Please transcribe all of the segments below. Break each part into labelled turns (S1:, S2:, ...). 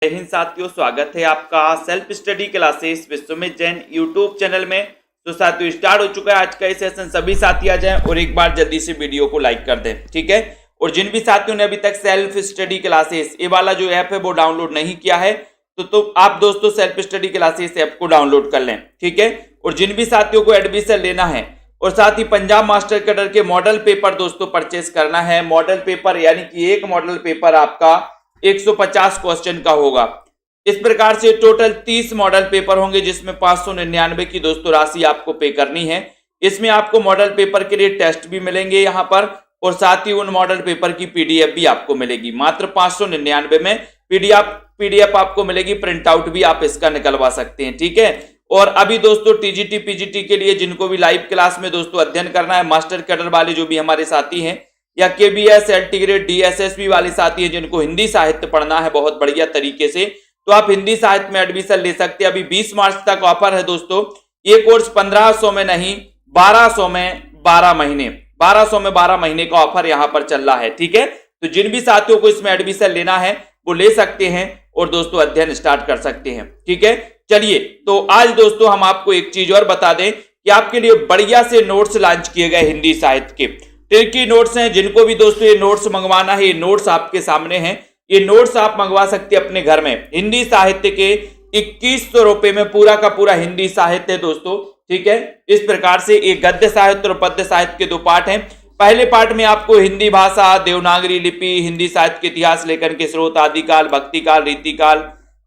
S1: जय हिंद साथियों, स्वागत है आपका self study classes Vishwamit Jain YouTube channel में। तो साथियों स्टार्ट हो चुका है आज का ये सेशन। सभी साथी आ जाएं और एक बार जल्दी से वीडियो को लाइक कर दें, ठीक है। और जिन भी साथियों ने अभी तक सेल्फ स्टडी क्लासेस ये वाला जो ऐप है वो डाउनलोड नहीं किया है तो आप दोस्तों सेल्फ स्टडी क्लासेस ऐप को डाउनलोड कर लें, ठीक है। और जिन भी साथियों को एडमिशन लेना है और साथ ही पंजाब मास्टर कैडर के मॉडल पेपर दोस्तों परचेस करना है, मॉडल पेपर यानी कि एक मॉडल पेपर आपका 150 क्वेश्चन का होगा। इस प्रकार से टोटल 30 मॉडल पेपर होंगे जिसमें 599 की दोस्तों राशि आपको पे करनी है। इसमें आपको मॉडल पेपर के लिए टेस्ट भी मिलेंगे यहाँ पर और साथ ही उन मॉडल पेपर की पीडीएफ भी आपको मिलेगी। मात्र 599 में पीडीएफ आपको मिलेगी, प्रिंट आउट भी आप इसका निकलवा सकते हैं, ठीक है। और अभी दोस्तों टीजीटी पीजीटी के लिए जिनको भी लाइव क्लास में दोस्तों अध्ययन करना है, मास्टर कैडर वाले जो भी हमारे साथी हैं या केबीएस एलटी ग्रेड डीएसएसबी वाले साथी हैं जिनको हिंदी साहित्य पढ़ना है बहुत बढ़िया तरीके से, तो आप हिंदी साहित्य में एडमिशन ले सकते हैं। अभी 20 मार्च तक ऑफर है दोस्तों। ये कोर्स 1500 में नहीं 1200 में 12 महीने 1200 में 12 महीने का ऑफर यहाँ पर चल रहा है, ठीक है। तो जिन भी साथियों को इसमें एडमिशन लेना है वो ले सकते हैं और दोस्तों अध्ययन स्टार्ट कर सकते हैं, ठीक है। चलिए तो आज दोस्तों हम आपको एक चीज और बता दें कि आपके लिए बढ़िया से नोट्स लॉन्च किए गए हिंदी साहित्य के ट्रिकी नोट्स हैं। जिनको भी दोस्तों ये नोट्स मंगवाना है, ये नोट्स आपके सामने हैं। ये नोट्स आप मंगवा सकते हैं अपने घर में। हिंदी साहित्य के 2100 रुपए में पूरा का पूरा हिंदी साहित्य है दोस्तों, ठीक है। इस प्रकार से एक गद्य साहित्य और पद्य साहित्य के दो पार्ट हैं। पहले पार्ट में आपको हिंदी भाषा, देवनागरी लिपि, हिंदी साहित्य के इतिहास, लेखन के स्रोत, आदिकाल, भक्तिकाल, रीतिकाल,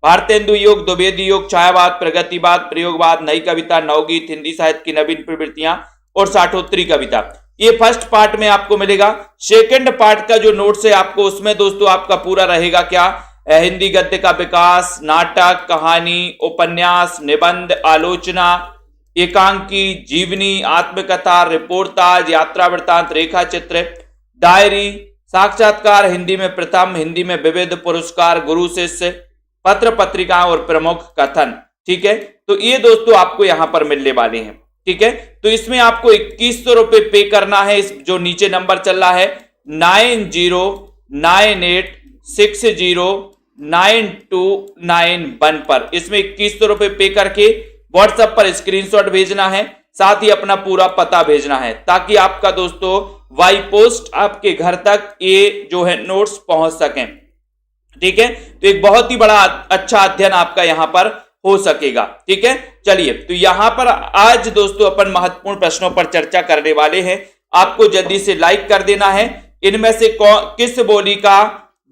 S1: भारतेंदु युग, द्विवेदी युग, छायावाद, प्रगतिवाद, प्रयोगवाद, नई कविता, नवगीत, हिंदी साहित्य की नवीन प्रवृत्तियां और साठोत्तरी कविता, ये फर्स्ट पार्ट में आपको मिलेगा। सेकंड पार्ट का जो नोट्स है आपको उसमें दोस्तों आपका पूरा रहेगा क्या, हिंदी गद्य का विकास, नाटक, कहानी, उपन्यास, निबंध, आलोचना, एकांकी, जीवनी, आत्मकथा, रिपोर्टाज, यात्रा वृत्तांत, रेखा चित्र, डायरी, साक्षात्कार, हिंदी में प्रथम, हिंदी में विविध, पुरस्कार, गुरु शिष्य, पत्र पत्रिका और प्रमुख कथन, ठीक है। तो ये दोस्तों आपको यहां पर मिलने वाले हैं, ठीक है। तो इसमें आपको 2100 रुपए पे करना है। इस जो नीचे नंबर चल रहा है 9098609291 पर, इसमें 2100 रुपए पे करके व्हाट्सएप पर स्क्रीनशॉट भेजना है, साथ ही अपना पूरा पता भेजना है ताकि आपका दोस्तों बाई पोस्ट आपके घर तक ये जो है नोट्स पहुंच सकें, ठीक है। तो एक बहुत ही बड़ा अच्छा अध्ययन आपका यहां पर हो सकेगा, ठीक है। चलिए तो यहां पर आज दोस्तों अपन महत्वपूर्ण प्रश्नों पर चर्चा करने वाले हैं। आपको जल्दी से लाइक कर देना है। इनमें से किस बोली का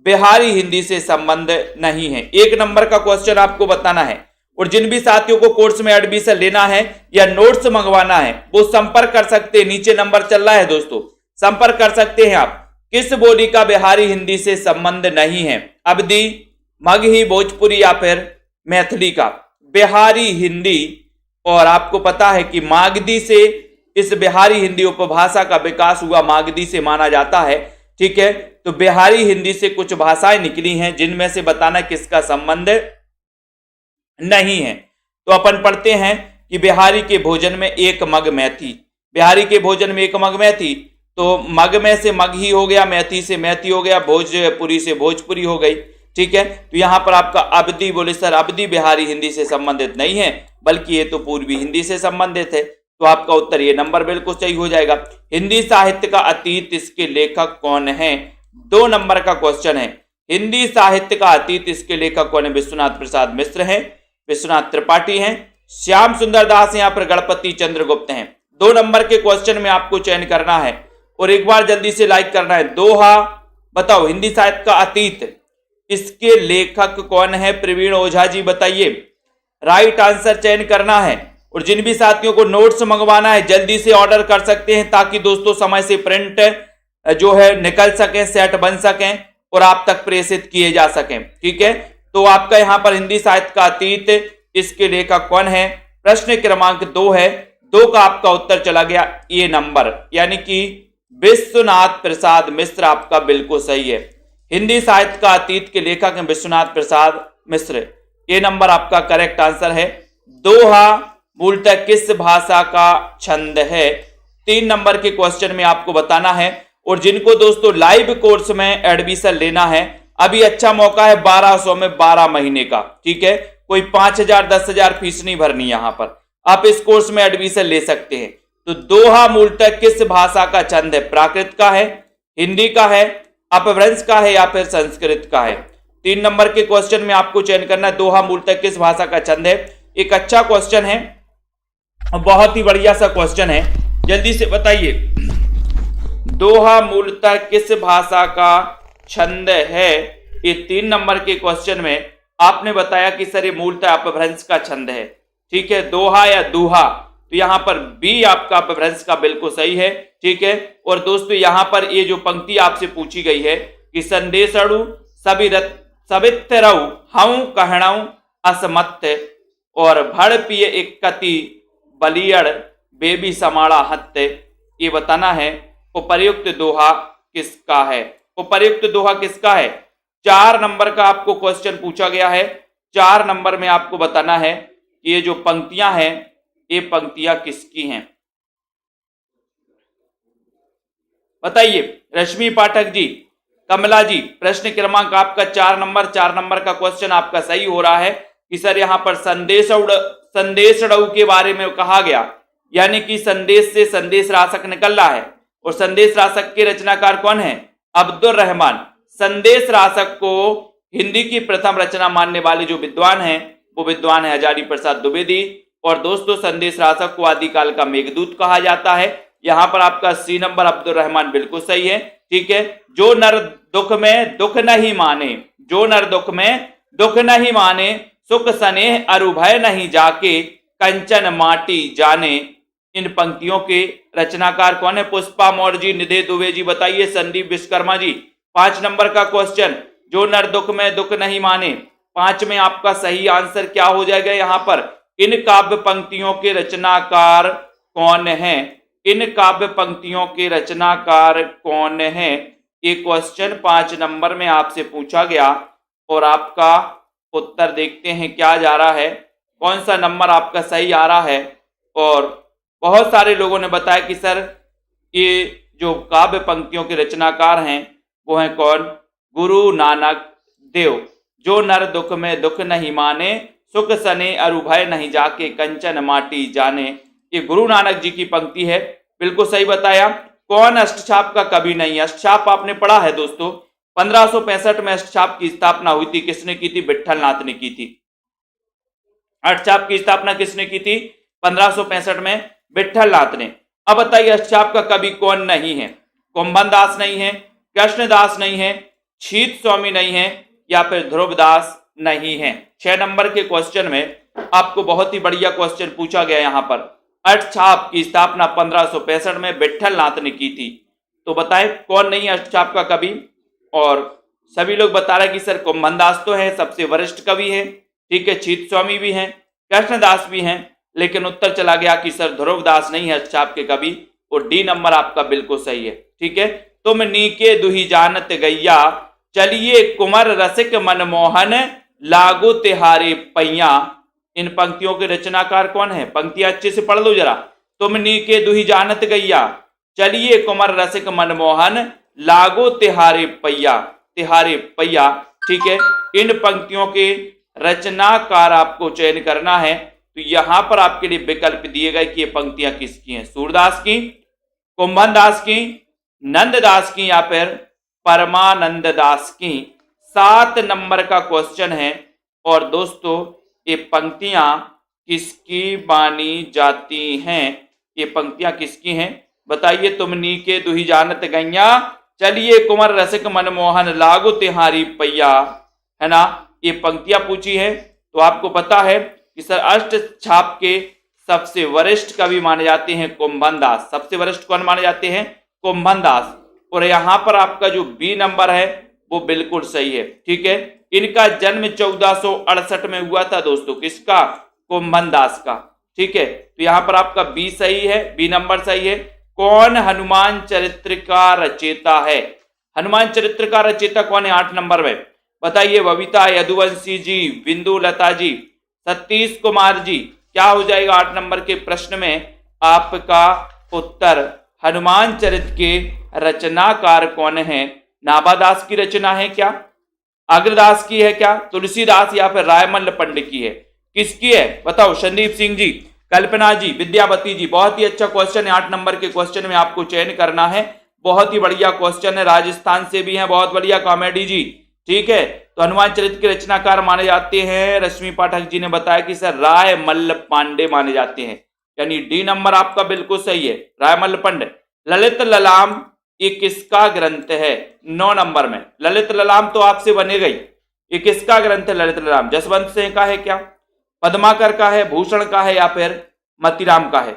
S1: बिहारी हिंदी से संबंध नहीं है, 1 नंबर का क्वेश्चन आपको बताना है। और जिन भी साथियों को कोर्स में एडमिशन लेना है या नोट्स मंगवाना है वो संपर्क कर सकते हैं। नीचे नंबर चल रहा है दोस्तों, संपर्क कर सकते हैं आप। किस बोली का बिहारी हिंदी से संबंध नहीं है, अवधी, मगही, भोजपुरी या फिर मैथिली का। बिहारी हिंदी, और आपको पता है कि मागधी से इस बिहारी हिंदी उपभाषा का विकास हुआ, मागधी से माना जाता है, ठीक है। तो बिहारी हिंदी से कुछ भाषाएं निकली हैं जिनमें से बताना किसका संबंध नहीं है। तो अपन पढ़ते हैं कि बिहारी के भोजन में एक मग मैथी, बिहारी के भोजन में एक मग मैथी, तो मग में से मग ही हो गया, मैथी से मैथी हो गया, भोजपुरी से भोजपुरी हो गई, ठीक है। तो यहां पर आपका अवधी, बोले सर अवधी बिहारी हिंदी से संबंधित नहीं है बल्कि ये तो पूर्वी हिंदी से संबंधित है। तो आपका उत्तर ये नंबर बिल्कुल सही हो जाएगा। हिंदी साहित्य का अतीत इसके लेखक कौन है, 2 नंबर का क्वेश्चन है। हिंदी साहित्य का अतीत इसके लेखक कौन है, विश्वनाथ प्रसाद मिश्र हैं, विश्वनाथ त्रिपाठी हैं, श्याम सुंदर दास हैं या फिर गणपति चंद्रगुप्त हैं। 2 नंबर के क्वेश्चन में आपको चयन करना है और एक बार जल्दी से लाइक करना है। दोहा बताओ हिंदी साहित्य का अतीत इसके लेखक कौन है, प्रवीण ओझा जी बताइए। राइट आंसर चयन करना है। और जिन भी साथियों को नोट्स मंगवाना है जल्दी से ऑर्डर कर सकते हैं ताकि दोस्तों समय से प्रिंट जो है निकल सके, सेट बन सकें और आप तक प्रेषित किए जा सकें, ठीक है। तो आपका यहां पर हिंदी साहित्य का अतीत इसके लेखक कौन है, प्रश्न क्रमांक 2 है। 2 का आपका उत्तर चला गया ये नंबर, यानी कि विश्वनाथ प्रसाद मिश्र आपका बिल्कुल सही है। हिंदी साहित्य का अतीत के लेखक हैं विश्वनाथ प्रसाद मिश्र, ये नंबर आपका करेक्ट आंसर है। दोहा मूलतः किस भाषा का छंद है, 3 नंबर के क्वेश्चन में आपको बताना है। और जिनको दोस्तों लाइव कोर्स में एडमिशन लेना है अभी अच्छा मौका है 1200 में 12 महीने का, ठीक है। कोई 5000 10,000 फीस नहीं भरनी, यहां पर आप इस कोर्स में एडमिशन ले सकते हैं। तो दोहा मूलतः किस भाषा का छंद है? प्राकृत का है, हिंदी का है, अपभ्रंश का है, या फिर संस्कृत का है? 3 नंबर के क्वेश्चन में आपको चयन करना है, दोहा मूलतः किस भाषा का छंद है। एक अच्छा क्वेश्चन है, बहुत ही बढ़िया सा क्वेश्चन है, जल्दी से बताइए। दोहा मूलतः किस भाषा का छंद है? ये 3 नंबर के क्वेश्चन में आपने बताया कि सर ये मूलतः अपभ्रंश का छंद है, ठीक है। दोहा या दूहा, तो यहां पर बी आपका अपभ्रंश का बिल्कुल सही है, ठीक है। और दोस्तों यहां पर ये जो पंक्ति आपसे पूछी गई है कि संदेशणु सवित्रऊ हऊं कहणऊ असमत्य और भड़ पिए इक्कति बलियड़ बेबी समाड़ा हत्ते, ये बताना है उपर्युक्त दोहा किसका है। उपर्युक्त दोहा किसका है? 4 नंबर का आपको क्वेश्चन पूछा गया है। 4 नंबर में आपको बताना है कि ये जो पंक्तियां हैं ये पंक्तियां किसकी हैं, बताइए। रश्मि पाठक जी, कमला जी, प्रश्न क्रमांक आपका 4 नंबर। 4 नंबर का क्वेश्चन आपका सही हो रहा है कि सर यहां पर संदेशणु के बारे में कहा गया, यानी कि संदेश से संदेश राशक निकल रहा है। और संदेश राशक के रचनाकार कौन है? अब्दुल रहमान। संदेश राशक को हिंदी की प्रथम रचना मानने वाले जो विद्वान हैं वो विद्वान है हजारी प्रसाद द्विवेदी। और दोस्तों संदेश राशक को आदिकाल का मेघदूत कहा जाता है। यहां पर आपका सी नंबर अब्दुल रहमान बिल्कुल सही है, ठीक है। जो नर दुख में दुख नहीं माने, जो नर दुख में दुख नहीं माने, सुख स्नेह अरुभय नहीं जाके, कंचन माटी जाने। इन पंक्तियों के रचनाकार कौन है? पुष्पा मौर्य जी, निधे दुबे जी, बताइए। संदीप विश्वकर्मा जी। 5 नंबर का क्वेश्चन, जो नर दुख में दुख नहीं माने, 5 में आपका सही आंसर क्या हो जाएगा? यहां पर इन काव्य पंक्तियों के रचनाकार कौन है? इन काव्य पंक्तियों के रचनाकार कौन है? ये क्वेश्चन 5 नंबर में आपसे पूछा गया और आपका उत्तर देखते हैं क्या जा रहा है, कौन सा नंबर आपका सही आ रहा है। और बहुत सारे लोगों ने बताया कि सर ये जो काव्य पंक्तियों के रचनाकार हैं वो हैं कौन? गुरु नानक देव। जो नर दुख में दुख नहीं माने, सुख सने अरुभय नहीं जाके, कंचन माटी जाने। ये गुरु नानक जी की पंक्ति है, बिल्कुल सही बताया। कौन अष्टछाप का कवि नहीं? अष्टछाप आपने पढ़ा है दोस्तों, 1565 में अष्टछाप की स्थापना हुई थी। किसने की थी? विट्ठल नाथ ने की थी। अष्टछाप की स्थापना किसने की थी? 1565 में विट्ठल नाथ ने। अब बताइए अष्टछाप का कवि कौन नहीं है? कुंभन दास नहीं है, कृष्णदास नहीं है, छीत स्वामी नहीं है, या फिर ध्रुवदास नहीं है। 6 नंबर के क्वेश्चन में आपको बहुत ही बढ़िया क्वेश्चन पूछा गया। यहां पर अष्टछाप की स्थापना 1565 में विट्ठल नाथ ने की थी। तो बताएं कौन नहीं है अष्टछाप का कवि? और सभी लोग बता रहे कि सर कुंभन दास तो है, सबसे वरिष्ठ कवि है, ठीक है। छीत स्वामी भी हैं, कृष्णदास भी हैं, लेकिन उत्तर चला गया कि सर ध्रुवदास नहीं है अष्टछाप के कवि। और डी नंबर आपका बिल्कुल सही है, ठीक है। तुम नीके दुही जानत गैया, चलिए कुंवर रसिक मनमोहन, लागो तिहारे पैया। इन पंक्तियों के रचनाकार कौन है? पंक्तियां अच्छे से पढ़ लो जरा। तुम नीके दुही जानत गैया, चलिए कुंवर रसिक मनमोहन, लागो तिहारे पैया। तिहारे पैया, ठीक है। इन पंक्तियों के रचनाकार आपको चयन करना है। तो यहां पर आपके लिए विकल्प दिए गए कि ये पंक्तियां किसकी हैं? सूरदास की, कुंभन दास की, नंददास की, या फिर परमानंद दास की। 7 नंबर का क्वेश्चन है। और दोस्तों ये पंक्तियां किसकी मानी जाती हैं? ये पंक्तियां किसकी हैं बताइए। तुम नीके दुही जानत गैया, चलिए कुंवर रसिक मनमोहन, लागो तिहारी पैया, है ना। ये पंक्तियां पूछी है। तो आपको पता है कि सर अष्टछाप के सबसे वरिष्ठ कवि माने जाते हैं कुंभन दास। सबसे वरिष्ठ कौन माने जाते हैं? कुंभन दास। और यहां पर आपका जो बी नंबर है वो बिल्कुल सही है, ठीक है। इनका जन्म 1468 में हुआ था दोस्तों। किसका? कुंभन दास का, ठीक है। तो यहां पर आपका बी सही है, बी नंबर सही है। कौन हनुमान चरित्र का रचेता है? हनुमान चरित्र का रचेता कौन है? 8 नंबर में बताइए। बबीता यदुवंशी जी, बिंदु लता जी, सतीश कुमार जी। क्या हो जाएगा 8 नंबर के प्रश्न में आपका उत्तर? हनुमान चरित्र के रचनाकार कौन है? नाभादास की रचना है क्या? अग्रदास की है क्या, तुलसीदास या फिर रायमल्ल पंडित की है, किसकी है बताओ। संदीप सिंह जी, कल्पना जी, विद्यावती जी। बहुत ही अच्छा क्वेश्चन है, 8 नंबर के क्वेश्चन में आपको चयन करना है। बहुत ही बढ़िया क्वेश्चन है, राजस्थान से भी है, बहुत बढ़िया कॉमेडी जी। ठीक है, तो हनुमान चरित्र के रचनाकार माने जाते हैं, रश्मि पाठक जी ने बताया कि सर रायमल्ल पांडे माने जाते हैं, यानी डी नंबर आपका बिल्कुल सही है, रायमल्ल पंडित। ललित ललाम ये किसका ग्रंथ है, 9 नंबर में। ललित ललाम तो आपसे बनेगा ही, ये किसका ग्रंथ है ललित ललाम, जसवंत सिंह का है क्या, पद्माकर का है, भूषण का है या फिर मतीराम का है।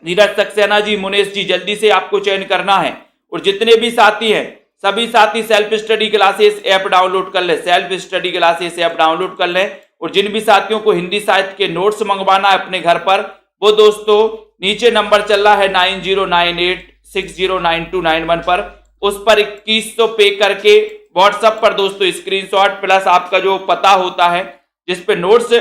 S1: नीरज सक्सेना जी, मुनेश जी, जल्दी से आपको चयन करना है। और जितने भी साथी हैं सभी साथी self study classes app download कर ले, self study classes app download कर लें। और जिन भी साथियों को हिंदी साहित्य के नोट्स मंगवाना है अपने घर पर, वो दोस्तों नीचे नंबर चल रहा है 9098609291 पर, उस पर 2100 पे करके व्हाट्सएप पर दोस्तों स्क्रीनशॉट प्लस आपका जो पता होता है जिस पे नोट्स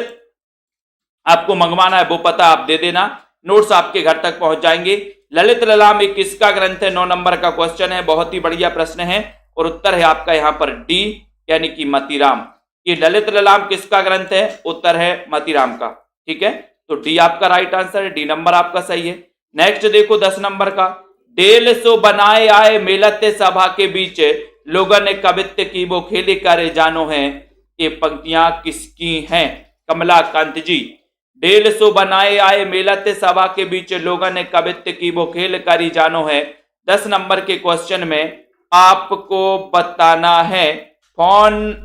S1: आपको मंगवाना है वो पता आप दे देना, नोट्स आपके घर तक पहुंच जाएंगे। ललित ललाम एक किसका ग्रंथ है, 9 नंबर का क्वेश्चन है, बहुत ही बढ़िया प्रश्न है। और उत्तर है आपका यहाँ पर डी, यानी कि मतीराम। ये ललित ललाम किसका ग्रंथ है, उत्तर है मतीराम का। ठीक है, तो डी आपका राइट आंसर है, डी नंबर आपका सही है। नेक्स्ट देखो 10 नंबर का, डेल सो बनाए आए मेलत सभा के बीच लोगों ने कवित्व की वो खेले करे जानो है, ये पंक्तियां किसकी हैं, कमलाकांत जी। डेल सो बनाए आए मेलत सभा के बीच लोगों ने कवित्व की वो खेल करी जानो है, 10 नंबर के क्वेश्चन में आपको बताना है। फोन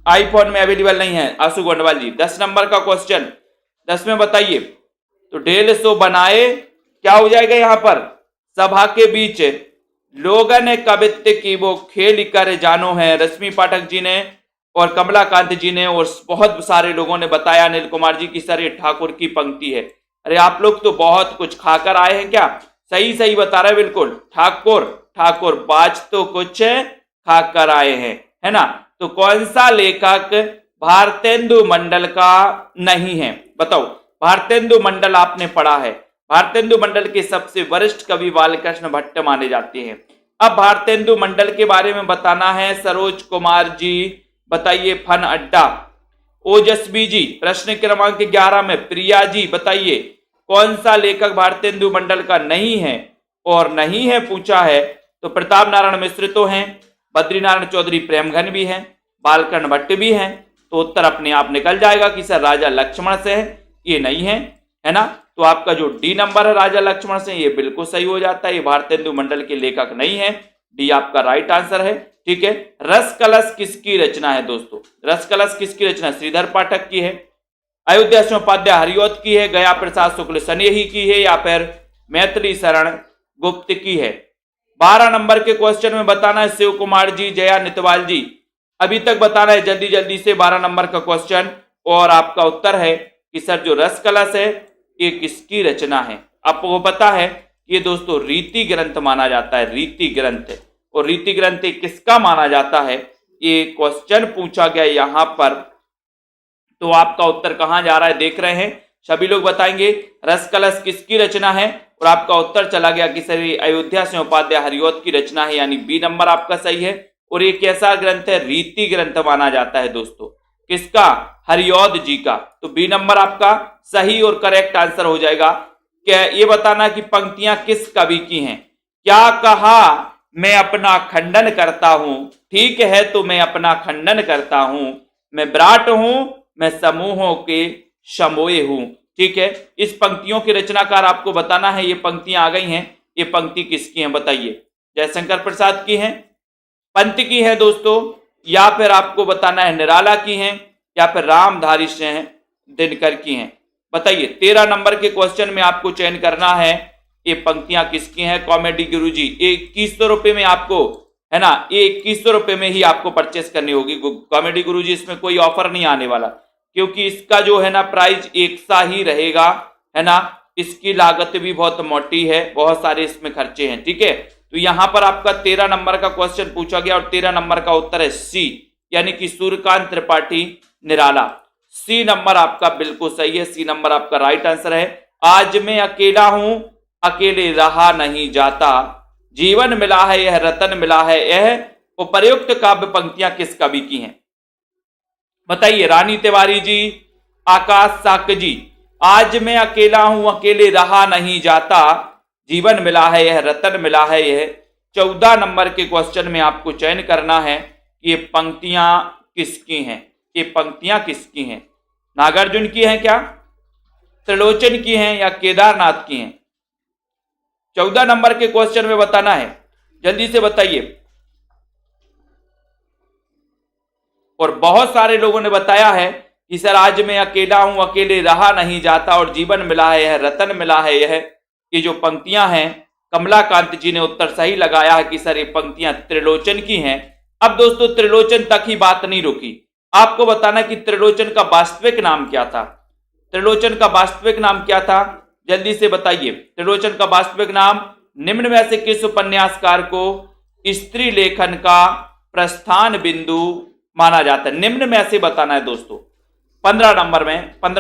S1: आईफोन में अवेलेबल नहीं है आशु गोंडवाल जी। 10 नंबर का क्वेश्चन 10 में बताइए, तो डेल सो बनाए क्या हो जाएगा यहाँ पर, सभा के बीच लोगों ने कवित्व की वो खेल कर जानो है, रश्मि पाठक जी ने और कमलाकांत जी ने और बहुत सारे लोगों ने बताया, अनिल कुमार जी की सर ये ठाकुर की पंक्ति है। अरे आप लोग तो बहुत कुछ खाकर आए हैं क्या, सही सही बता रहे बिल्कुल, ठाकुर ठाकुर बाज तो कुछ खाकर आए हैं, है ना। तो कौन सा लेखक भारतेंदु मंडल का नहीं है, बताओ। भारतेंदु मंडल आपने पढ़ा है, भारतेंदु मंडल के सबसे वरिष्ठ कवि बालकृष्ण भट्ट माने जाते हैं। अब भारतेंदु मंडल के बारे में बताना है, सरोज कुमार जी बताइए, फन अड्डा। ओजस्वी जी प्रश्न क्रमांक 11 में, प्रिया जी बताइए कौन सा लेखक भारतेंदु मंडल का नहीं है, और नहीं है पूछा है तो प्रताप नारायण मिश्र तो हैं, बद्रीनारायण चौधरी प्रेमघन भी हैं, बालकृष्ण भट्ट भी हैं। तो उत्तर अपने आप निकल जाएगा कि सर राजा लक्ष्मण से है, ये नहीं है ना। तो आपका जो डी नंबर है राजा लक्ष्मण से, ये बिल्कुल सही हो जाता है, ये भारतेंदु मंडल के लेखक नहीं है, डी आपका राइट आंसर है। ठीक है, रस कलश किसकी रचना है दोस्तों, रस कलश किसकी रचना, श्रीधर पाठक की है, अयोध्या सिंह उपाध्याय हरिऔध की है, गया प्रसाद शुक्ल सनेही की है, या फिर मैथिली शरण गुप्त की है। 12 नंबर के क्वेश्चन में बताना है, शिव कुमार जी, जया नितवाल जी, अभी तक बताना है जल्दी जल्दी से 12 नंबर का क्वेश्चन। और आपका उत्तर है कि सर जो रस कलश है ये किसकी रचना है। आपको पता है ये दोस्तों रीति ग्रंथ माना जाता है, रीति ग्रंथ। और रीति ग्रंथ किसका माना जाता है, ये क्वेश्चन पूछा गया यहां पर। तो आपका उत्तर कहां जा रहा है देख रहे हैं, सभी लोग बताएंगे रस कलश किसकी रचना है, और आपका उत्तर चला गया कि सर अयोध्या सिंह उपाध्याय हरिऔध की रचना है, यानी बी नंबर आपका सही है। और ये कैसा ग्रंथ है, रीति ग्रंथ माना जाता है दोस्तों, किसका, हरिऔध जी का। तो बी नंबर आपका सही और करेक्ट आंसर हो जाएगा। क्या ये बताना कि पंक्तियां किस कवि की हैं। क्या कहा मैं अपना खंडन करता हूं, ठीक है तो मैं अपना खंडन करता हूं, मैं विराट हूं, मैं समूहों के समोए हूं। ठीक है, इस पंक्तियों के रचनाकार आपको बताना है, ये पंक्तियां आ गई हैं, ये पंक्ति किसकी हैं बताइए। जयशंकर प्रसाद की हैं, पंत की है दोस्तों, या फिर आपको बताना है निराला की हैं, या फिर रामधारी सिंह दिनकर की हैं, बताइए। 13 नंबर के क्वेश्चन में आपको चयन करना है, ये पंक्तियां किसकी हैं। कॉमेडी गुरुजी, 2100 रुपए में आपको, है ना, ये 2100 रुपए में ही आपको परचेस करनी होगी कॉमेडी गुरुजी। इसमें कोई ऑफर नहीं आने वाला, क्योंकि इसका जो है ना प्राइस एक सा ही रहेगा, है ना। इसकी लागत भी बहुत मोटी है, बहुत सारे इसमें खर्चे हैं। ठीक है, तो यहां पर आपका 13 नंबर का क्वेश्चन पूछा गया, और 13 नंबर का उत्तर है सी, यानी कि सूर्यकांत त्रिपाठी निराला। सी नंबर आपका बिल्कुल सही है, सी नंबर आपका राइट आंसर है। आज मैं अकेला हूं, अकेले रहा नहीं जाता, जीवन मिला है यह रतन मिला है यह, उपर्युक्त काव्य पंक्तियां किस कवि की हैं? बताइए। रानी तिवारी जी, आकाश साक्य जी। आज मैं अकेला हूं, अकेले रहा नहीं जाता, जीवन मिला है यह, रतन मिला है यह। 14 नंबर के क्वेश्चन में आपको चयन करना है कि ये पंक्तियां किसकी हैं। ये पंक्तियां किसकी हैं? नागार्जुन की हैं क्या, त्रिलोचन की हैं या केदारनाथ की हैं? 14 नंबर के क्वेश्चन में बताना है, जल्दी से बताइए। और बहुत सारे लोगों ने बताया है कि सर आज मैं अकेला हूं, अकेले रहा नहीं जाता और जीवन मिला है यह, रतन मिला है यह। ये जो पंक्तियां हैं, कमलाकांत जी ने उत्तर सही लगाया है कि सर ये पंक्तियां त्रिलोचन की हैं। अब दोस्तों त्रिलोचन तक ही बात नहीं रुकी, आपको बताना कि त्रिलोचन का वास्तविक नाम क्या था। त्रिलोचन का वास्तविक नाम क्या था, जल्दी से बताइए। त्रिलोचन का वास्तविक नाम, निम्न में से किस उपन्यासकार को स्त्री लेखन का प्रस्थान बिंदु माना जाता है? निम्न में से बताना है दोस्तों। 15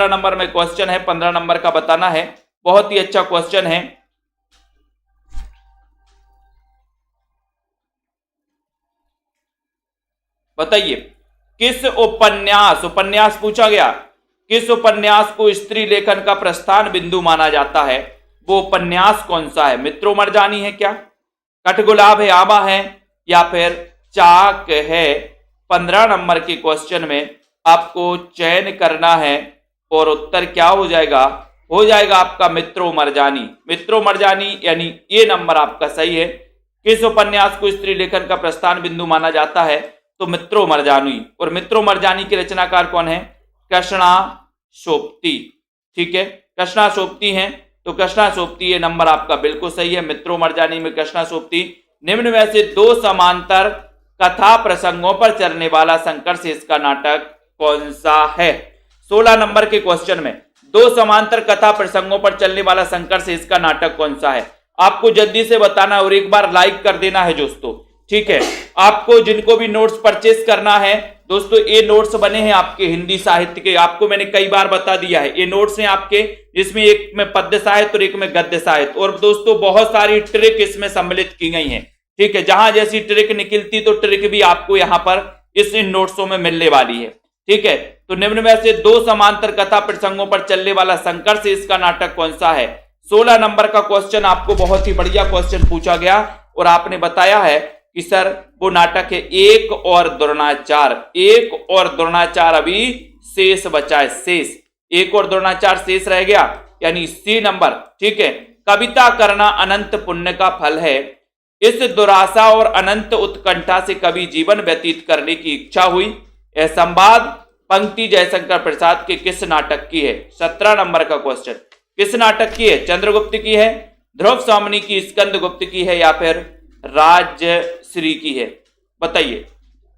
S1: नंबर में क्वेश्चन है, 15 नंबर का बताना है। बहुत ही अच्छा क्वेश्चन है। बताइए किस उपन्यास पूछा गया, किस उपन्यास को स्त्री लेखन का प्रस्थान बिंदु माना जाता है? वो उपन्यास कौन सा है? मित्रों मरजानी है क्या, कठगुलाब है, आमा है या फिर चाक है? 15 नंबर के क्वेश्चन में आपको चयन करना है और उत्तर क्या हो जाएगा? हो जाएगा आपका मित्रों मरजानी, यानी ये नंबर आपका सही है। किस उपन्यास को स्त्री लेखन का प्रस्थान बिंदु माना जाता है? तो मित्रों मरजानी। और मित्रों मरजानी के रचनाकार कौन है? कृष्णा सोपती। ठीक है, कृष्णा सोपती हैं, तो कृष्णा सोपती ये नंबर आपका बिल्कुल सही है। मित्रों मरजानी में कृष्णा सोपती। निम्न में से 2 समांतर कथा प्रसंगों पर चलने वाला संकर्ष इसका नाटक कौन सा है? 16 नंबर के क्वेश्चन में 2 समांतर कथा प्रसंगों पर चलने वाला संकर्ष इसका नाटक कौन सा है? आपको जल्दी से बताना और एक बार लाइक कर देना है दोस्तों। ठीक है, आपको जिनको भी नोट्स परचेस करना है दोस्तों, ये नोट्स बने हैं आपके हिंदी साहित्य के। आपको मैंने कई बार बता दिया है, ये नोट्स हैं आपके, जिसमें एक में पद्य साहित्य और एक में गद्य साहित्य। और दोस्तों बहुत सारी ट्रिक इसमें सम्मिलित की गई हैं। ठीक है, जहां जैसी ट्रिक निकलती तो ट्रिक भी आपको यहां पर इस नोट्सों में मिलने वाली है। ठीक है, तो निम्न में से 2 समांतर कथा प्रसंगों पर चलने वाला संकर्ष इसका नाटक कौन सा है? 16 नंबर का क्वेश्चन आपको बहुत ही बढ़िया क्वेश्चन पूछा गया और आपने बताया है कि सर वो नाटक है एक और द्रोणाचार। अभी शेष बचा है, शेष एक और द्रोणाचार शेष रह गया, यानी सी नंबर। ठीक है, कविता करना अनंत पुण्य का फल है, इस दुराशा और अनंत उत्कंठा से कभी जीवन व्यतीत करने की इच्छा हुई। यह संवाद पंक्ति जयशंकर प्रसाद के किस नाटक की है? 17 नंबर का क्वेश्चन, किस नाटक की है? चंद्रगुप्त की है, ध्रुव स्वामिनी की, स्कंदगुप्त की है या फिर राजश्री की है? बताइए।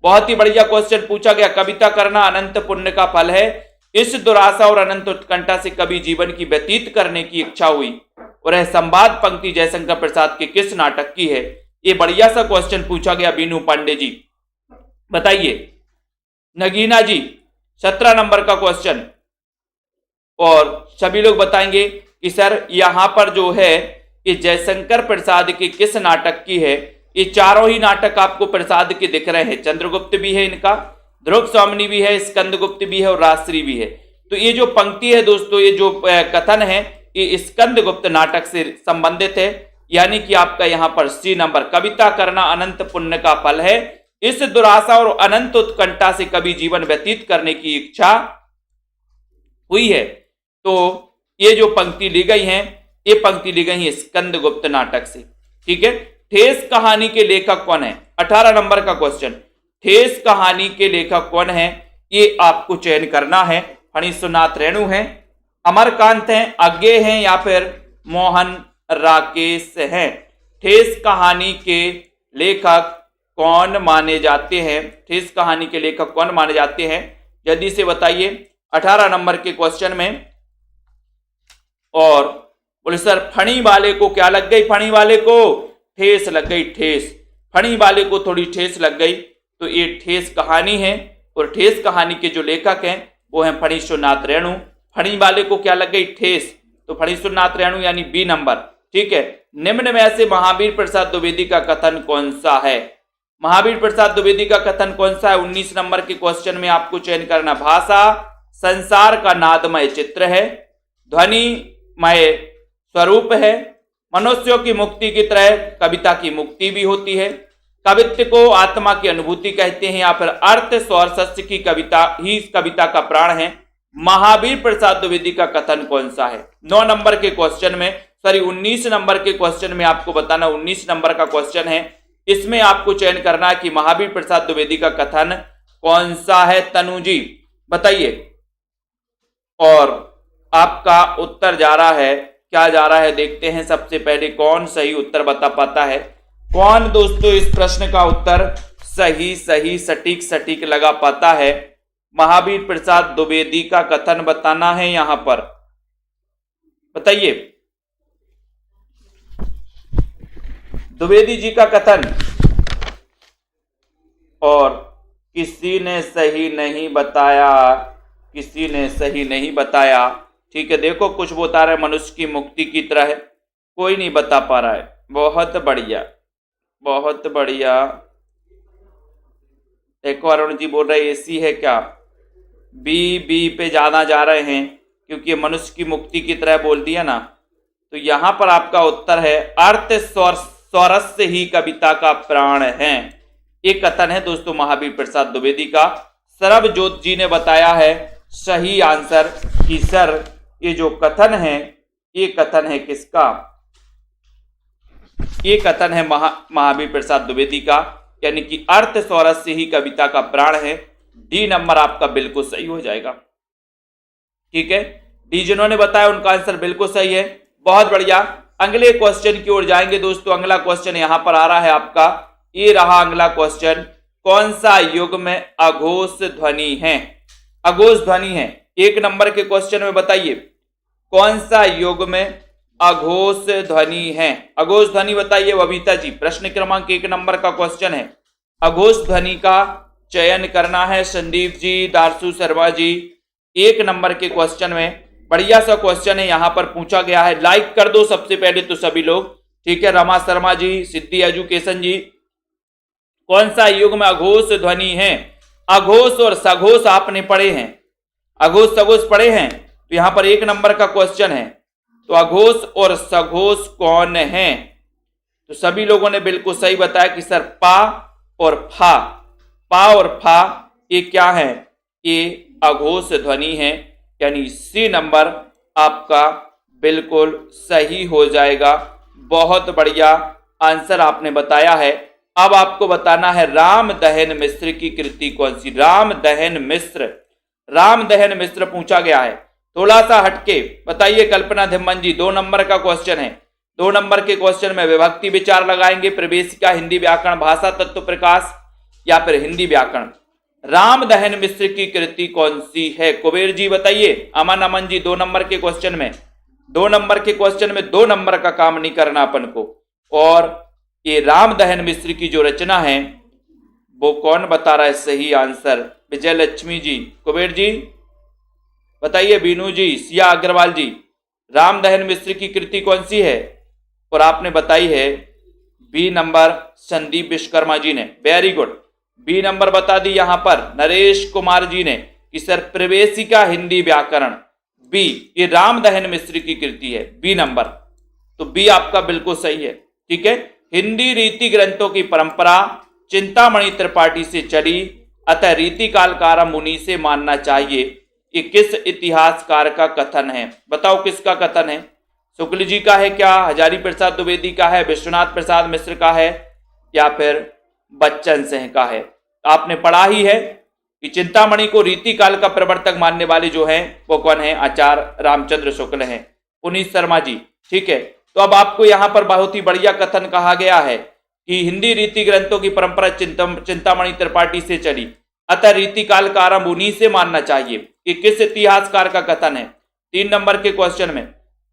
S1: बहुत ही बढ़िया क्वेश्चन पूछा गया। कविता करना अनंत पुण्य का फल है, इस दुराशा और अनंत उत्कंठा से कभी जीवन की व्यतीत करने की इच्छा हुई, और यह संवाद पंक्ति जयशंकर प्रसाद के किस नाटक की है? ये बढ़िया सा क्वेश्चन पूछा गया बीनू पांडे जी। बताइए। नगीना जी 17 नंबर का क्वेश्चन, और सभी लोग बताएंगे कि सर यहां पर जो है ये जयशंकर प्रसाद के किस नाटक की है? ये चारों ही नाटक आपको प्रसाद के दिख रहे हैं। चंद्रगुप्त भी है इनका, ध्रुव स्वामिनी भी है, स्कंदगुप्त भी है और राजश्री भी है। तो ये जो पंक्ति है दोस्तों, ये जो कथन है, ये स्कंदगुप्त नाटक से संबंधित है, यानी कि आपका यहां पर सी नंबर। कविता करना अनंत पुण्य का फल है, इस दुराशा और अनंत उत्कंठा से कभी जीवन व्यतीत करने की इच्छा हुई है। तो ये जो पंक्ति ली गई है, ये पंक्ति ली गई है स्कंदगुप्त नाटक से। ठीक है, ठेस कहानी के लेखक कौन है? 18 नंबर का क्वेश्चन, ठेस कहानी के लेखक कौन है? ये आपको चयन करना है। फणीश्वरनाथ रेणु हैं, अमरकांत हैं, अज्ञे हैं या फिर मोहन राकेश हैं? ठेस कहानी के लेखक कौन माने जाते हैं? ठेस कहानी के लेखक कौन माने जाते हैं? जल्दी से बताइए 18 नंबर के क्वेश्चन में। और बोले सर फणी वाले को क्या लग गई? फणी वाले को ठेस लग गई, ठेस। फणी वाले को थोड़ी ठेस लग गई, तो ये ठेस कहानी है। और ठेस कहानी के जो लेखक हैं वो हैं फणीश्वरनाथ रेणु। फणी वाले को क्या लग गई? ठेस, तो फणीश्वरनाथ रेणु यानी बी नंबर। ठीक है, निम्न में से महावीर प्रसाद द्विवेदी का कथन कौन सा है? महावीर प्रसाद द्विवेदी का कथन कौन सा है? 19 नंबर के क्वेश्चन में आपको चयन करना। भाषा संसार का नादमय चित्र है, ध्वनिमय स्वरूप है, मनुष्यों की मुक्ति की तरह कविता की मुक्ति भी होती है, कवित्व को आत्मा की अनुभूति कहते हैं, या फिर अर्थ स्वर सस्य की कविता ही इस कविता का प्राण है। महावीर प्रसाद द्विवेदी का कथन कौन सा है? 9 नंबर के क्वेश्चन में, सॉरी 19 नंबर के क्वेश्चन में आपको बताना, 19 नंबर का क्वेश्चन है, इसमें आपको चयन करना है कि महावीर प्रसाद द्विवेदी का कथन कौन सा है। तनु जी बताइए, और आपका उत्तर जा रहा है, क्या जा रहा है देखते हैं। सबसे पहले कौन सही उत्तर बता पाता है, कौन दोस्तों इस प्रश्न का उत्तर सही सटीक लगा पाता है। महावीर प्रसाद द्विवेदी का कथन बताना है यहां पर, बताइए द्विवेदी जी का कथन। और किसी ने सही नहीं बताया, किसी ने सही नहीं बताया। ठीक है, देखो कुछ बता रहे मनुष्य की मुक्ति की तरह है, कोई नहीं बता पा रहा है। बहुत बढ़िया, बहुत बढ़िया। एक अरुण जी बोल रहे एसी है क्या? बी पे ज्यादा जा रहे हैं क्योंकि मनुष्य की मुक्ति की तरह बोल दिया ना। तो यहां पर आपका उत्तर है अर्थ स्वरस्य ही कविता का प्राण है। एक कथन है दोस्तों महावीर प्रसाद द्विवेदी का। सरबजोत जी ने बताया है सही आंसर कि सर ये जो कथन है, ये कथन है किसका? ये कथन है महावीर प्रसाद द्विवेदी का, यानी कि अर्थ स्वरस्य ही कविता का प्राण है। डी नंबर आपका बिल्कुल सही हो जाएगा। ठीक है, डी जिन्होंने बताया उनका आंसर बिल्कुल सही है। बहुत बढ़िया, अगले क्वेश्चन की ओर जाएंगे दोस्तों। अगला क्वेश्चन यहां पर आ रहा है आपका, ये रहा अगला क्वेश्चन। कौन सा युग में अघोष ध्वनि है? अघोष ध्वनि है। 1 नंबर के क्वेश्चन में बताइए कौन सा युग में अघोष ध्वनि है? अघोष ध्वनि बताइए बबीता जी। प्रश्न क्रमांक 1 नंबर का क्वेश्चन है, अघोष ध्वनि का चयन करना है। संदीप जी, दारसू शर्मा जी, 1 नंबर के क्वेश्चन में बढ़िया सा क्वेश्चन है, यहां पर पूछा गया है। लाइक कर दो सबसे पहले तो सभी लोग। ठीक है, रमा शर्मा जी, सिद्धि एजुकेशन जी, कौन सा युग में अघोष ध्वनि है? अघोष और सघोष आपने पढ़े हैं, अघोष सघोष पढ़े हैं, तो यहां पर 1 नंबर का क्वेश्चन है। तो अघोष और सघोष कौन है? तो सभी लोगों ने बिल्कुल सही बताया कि सर पा और फा, पा और फा ये क्या है? ये अघोष ध्वनि है, यानी सी नंबर आपका बिल्कुल सही हो जाएगा। बहुत बढ़िया आंसर आपने बताया है। अब आपको बताना है राम दहन मिश्र की कृति कौन सी? राम दहन मिश्र, राम दहन मिश्र पूछा गया है। थोड़ा सा हटके बताइए कल्पना धिम्मन जी। 2 नंबर का क्वेश्चन है। 2 नंबर के क्वेश्चन में विभक्ति विचार लगाएंगे, प्रवेशिका, हिंदी व्याकरण, भाषा तत्व प्रकाश या फिर हिंदी व्याकरण। राम दहन मिश्र की कृति कौन सी है? कुबेर जी बताइए। अमन जी 2 नंबर के क्वेश्चन में, 2 नंबर के क्वेश्चन में 2 नंबर का काम नहीं करना अपन को। और ये राम दहन मिश्र की जो रचना है वो कौन बता रहा है सही आंसर? विजय लक्ष्मी जी, कुबेर जी बताइए, बीनू जी, सिया अग्रवाल जी, राम दहन मिश्र की कृति कौन सी है? और आपने बताई है बी नंबर संदीप विश्वकर्मा जी ने। वेरी गुड, बी नंबर बता दी यहां पर नरेश कुमार जी ने कि सर प्रवेशिका हिंदी व्याकरण बी, ये राम दहन मिश्र की कृति है, बी नंबर। तो बी आपका बिल्कुल सही है। ठीक है, हिंदी रीति ग्रंथों की परंपरा चिंतामणि त्रिपाठी से चली, अतः रीति काल का आरंभ उन्हीं से मानना चाहिए। ये किस इतिहासकार का कथन है? बताओ किसका कथन है? शुक्ल जी का है क्या? हजारी प्रसाद द्विवेदी का है? विश्वनाथ प्रसाद मिश्र का है? या फिर बच्चन सिंह का है? आपने पढ़ा ही है कि चिंतामणि को रीति काल का प्रवर्तक मानने वाले जो हैं वो कौन है? आचार्य रामचंद्र शुक्ल हैं। पुनीत शर्मा जी, ठीक है। तो अब आपको यहाँ पर बहुत ही बढ़िया कथन कहा गया है कि हिंदी रीति ग्रंथों की परंपरा चिंतामणि त्रिपाठी से चली, अतः रीति काल का आरंभ उन्हीं से मानना चाहिए। ये किस इतिहासकार का कथन है? 3 नंबर के क्वेश्चन में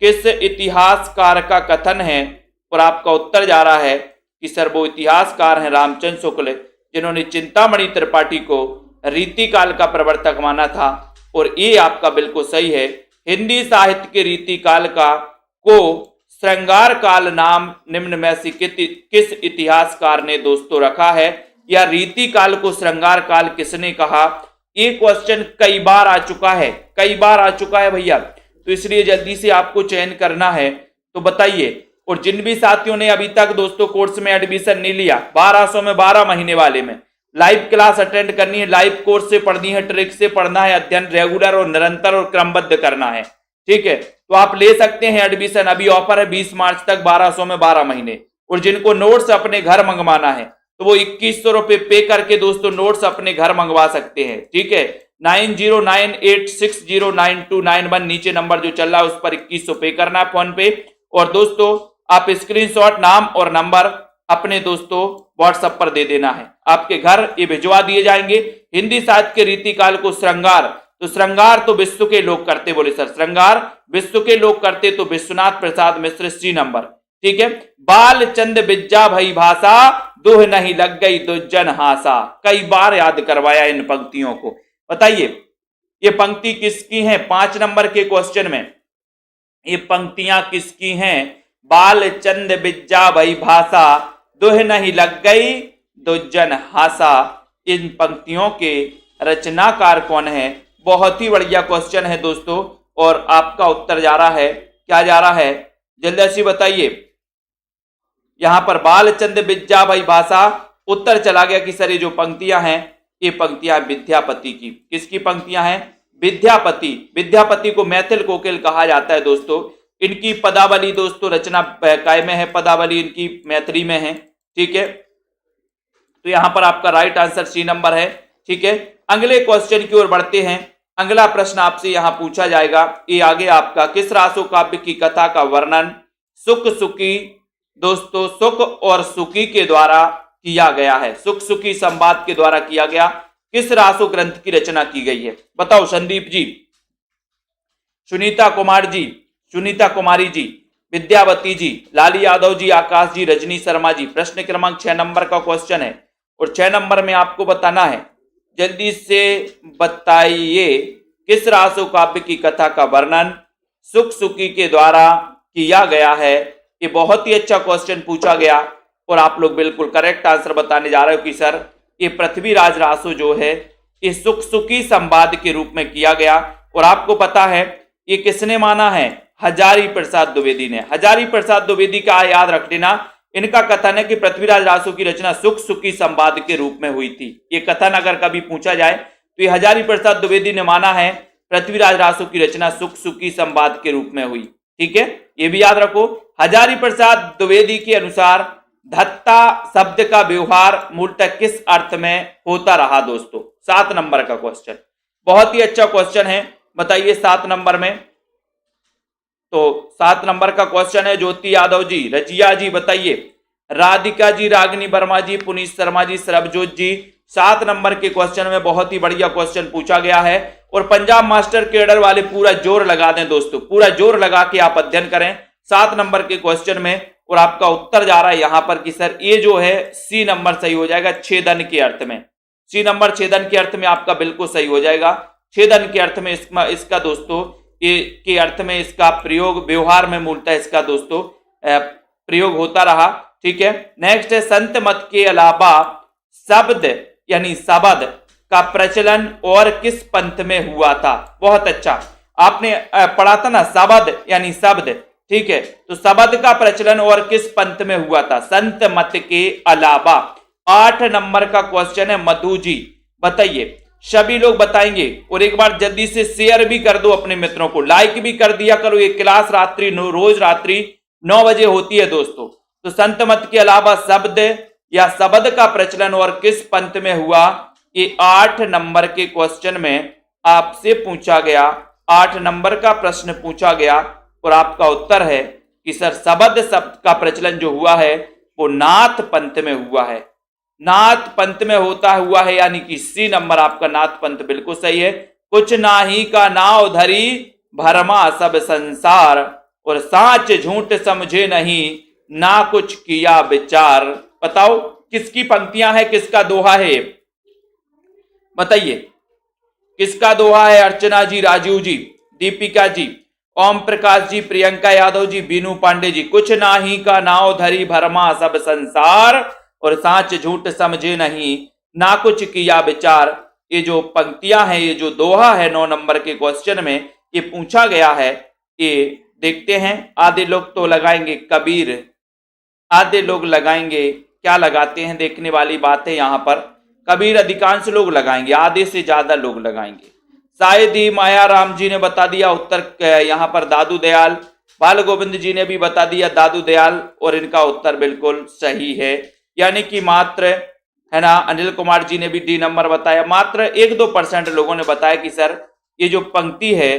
S1: किस इतिहासकार का कथन है? और आपका उत्तर जा रहा है कि सर वो इतिहासकार हैं रामचंद्र शुक्ल, जिन्होंने चिंतामणि त्रिपाठी को रीति काल का प्रवर्तक माना था। और ये आपका बिल्कुल सही है। हिंदी साहित्य के रीति काल का को श्रृंगार काल नाम निम्न में से किस इतिहासकार ने दोस्तों रखा है? या रीति काल को श्रृंगार काल किसने कहा? ये क्वेश्चन कई बार आ चुका है, कई बार आ चुका है भैया, तो इसलिए जल्दी से आपको चयन करना है। तो बताइए, और जिन भी साथियों ने अभी तक दोस्तों कोर्स में एडमिशन नहीं लिया, 1200 में 12 महीने वाले में लाइव क्लास अटेंड करनी है, लाइव कोर्स से पढ़नी है, ट्रिक से पढ़ना है, अध्ययन रेगुलर और निरंतर और क्रमबद्ध करना है, ठीक है, तो आप ले सकते हैं एडमिशन। अभी ऑफर है 20 मार्च तक, 1200 में 12 महीने। और जिनको नोट्स अपने घर मंगवाना है तो वो 2100 रुपए पे करके दोस्तों नोट्स अपने घर मंगवा सकते हैं, ठीक है। 9098609291 नीचे नंबर जो चल रहा है उस पर 2100 पे करना है फोन पे। और दोस्तों आप स्क्रीनशॉट नाम और नंबर अपने दोस्तों व्हाट्सएप पर दे देना है, आपके घर ये भिजवा दिए जाएंगे। हिंदी साहित्य के रीतिकाल को श्रृंगार, तो श्रृंगार तो विश्व के लोग करते, बोले सर श्रृंगार विश्व के लोग करते, तो विश्वनाथ प्रसाद मिश्र सी नंबर, ठीक है। बाल चंद बिज्जा भई भाषा, दुह नहीं लग गई दुज्जन हासा। कई बार याद करवाया इन पंक्तियों को। बताइए ये पंक्ति किसकी है? 5 नंबर के क्वेश्चन में ये पंक्तियां किसकी हैं? बाल चंद बिज्जा भई भाषा, दुह नहीं लग गई दुज्जन हासा। इन पंक्तियों के रचनाकार कौन है? बहुत ही बढ़िया क्वेश्चन है दोस्तों, और आपका उत्तर जा रहा है, क्या जा रहा है जल्दी से बताइए। यहां पर बालचंद बिज्जा भाई भाषा, उत्तर चला गया कि सर ये जो पंक्तियां हैं ये पंक्तियां विद्यापति की। किसकी पंक्तियां हैं? विद्यापति। विद्यापति को मैथिल कोकिल कहा जाता है दोस्तों। इनकी पदावली दोस्तों रचना काय में है, पदावली इनकी मैथिली में है, ठीक है। तो यहां पर आपका राइट आंसर सी नंबर है, ठीक है। अगले क्वेश्चन की ओर बढ़ते हैं। अगला प्रश्न आपसे यहां पूछा जाएगा, ये आगे आपका किस रासो काव्य की कथा का वर्णन सुख सुखी दोस्तों सुख और सुखी के द्वारा किया गया है? सुख सुखी संवाद के द्वारा किया गया। किस रासो ग्रंथ की रचना की गई है? बताओ संदीप जी, सुनीता कुमार जी, सुनीता कुमारी जी, विद्यावती जी, लाली यादव जी, आकाश जी, रजनी शर्मा जी। प्रश्न क्रमांक 6 नंबर का क्वेश्चन है और 6 नंबर में आपको बताना है, जल्दी से बताइए किस रासो काव्य की कथा का वर्णन सुख सुखी के द्वारा किया गया है? ये बहुत ही अच्छा क्वेश्चन पूछा गया और आप लोग बिल्कुल करेक्ट आंसर बताने जा रहे हो कि सर ये पृथ्वीराज रासो जो है ये सुख सुखी संवाद के रूप में किया गया। और आपको पता है ये किसने माना है? हजारी प्रसाद द्विवेदी ने। हजारी प्रसाद द्विवेदी का याद रख लेना, इनका कथन है कि पृथ्वीराज रासो की रचना सुख सुखी संवाद के रूप में हुई थी। ये कथन अगर कभी पूछा जाए तो ये हजारी प्रसाद द्विवेदी ने माना है पृथ्वीराज रासो की रचना सुख सुखी संवाद के रूप में हुई, ठीक है। ये भी याद रखो, हजारी प्रसाद द्विवेदी के अनुसार धत्ता शब्द का व्यवहार मूलतः किस अर्थ में होता रहा? दोस्तों 7 नंबर का क्वेश्चन, बहुत ही अच्छा क्वेश्चन है। बताइए 7 नंबर में, तो 7 नंबर का क्वेश्चन है ज्योति यादव जी, रजिया जी, बताइए राधिका जी, रागिनी वर्मा जी, पुनीत शर्मा जी, सरबजोत जी। 7 नंबर के क्वेश्चन में बहुत ही बढ़िया क्वेश्चन पूछा गया है और पंजाब मास्टर कैडर वाले पूरा जोर लगा दें दोस्तों, पूरा जोर लगा के आप अध्ययन करें 7 नंबर के क्वेश्चन में। और आपका उत्तर जा रहा है यहां पर कि सर ये जो है सी नंबर सही हो जाएगा, छेदन के अर्थ में। सी नंबर छेदन के अर्थ में आपका बिल्कुल सही हो जाएगा। छेदन के अर्थ में इसका दोस्तों ये के अर्थ में इसका प्रयोग व्यवहार में मूलतः इसका दोस्तों प्रयोग होता रहा, ठीक है। नेक्स्ट है संत मत के अलावा शब्द यानी शब्द का प्रचलन और किस पंथ में हुआ था? बहुत अच्छा आपने पढ़ा था ना, शब्द यानी शब्द, ठीक है। तो शब्द का प्रचलन और किस पंथ में हुआ था? संत मत के अलावा। 8 नंबर का क्वेश्चन है मधु जी, बताइए। सभी लोग बताएंगे और एक बार जल्दी से शेयर भी कर दो अपने मित्रों को, लाइक भी कर दिया करो। ये क्लास रोज रात्रि 9 बजे होती है दोस्तों। तो संत मत के अलावा शब्द या शब्द का प्रचलन और किस पंथ में हुआ? ये 8 नंबर के क्वेश्चन में आपसे पूछा गया, 8 नंबर का प्रश्न पूछा गया और आपका उत्तर है कि सर शब्द का प्रचलन जो हुआ है वो नाथ पंथ में हुआ है। नाथ पंथ में होता हुआ है, यानी कि सी नंबर आपका नाथ पंथ बिल्कुल सही है। कुछ नाही का नाव धरी भरमा सब संसार, और साच झूठ समझे नहीं ना कुछ किया विचार। बताओ किसकी पंक्तियां है, किसका दोहा है? बताइए किसका दोहा है? अर्चना जी, राजीव जी, दीपिका जी, ओम प्रकाश जी, प्रियंका यादव जी, बीनू पांडे जी। कुछ नाही का नाव धरी भरमा सब संसार, और साच झूठ समझे नहीं, ना कुछ किया विचार। ये जो पंक्तियां हैं, ये जो दोहा है 9 नंबर के क्वेश्चन में ये पूछा गया है, ये देखते हैं। आधे लोग तो लगाएंगे कबीर, आधे लोग लगाएंगे, क्या लगाते हैं देखने वाली बात है यहाँ पर। कबीर अधिकांश लोग लगाएंगे, आधे से ज्यादा लोग लगाएंगे। शायद ही माया राम जी ने बता दिया उत्तर यहाँ पर दादू दयाल, बाल गोविंद जी ने भी बता दिया दादू दयाल, और इनका उत्तर बिल्कुल सही है। यानी कि मात्र, है ना, अनिल कुमार जी ने भी डी नंबर बताया। मात्र 1-2% लोगों ने बताया कि सर ये जो पंक्ति है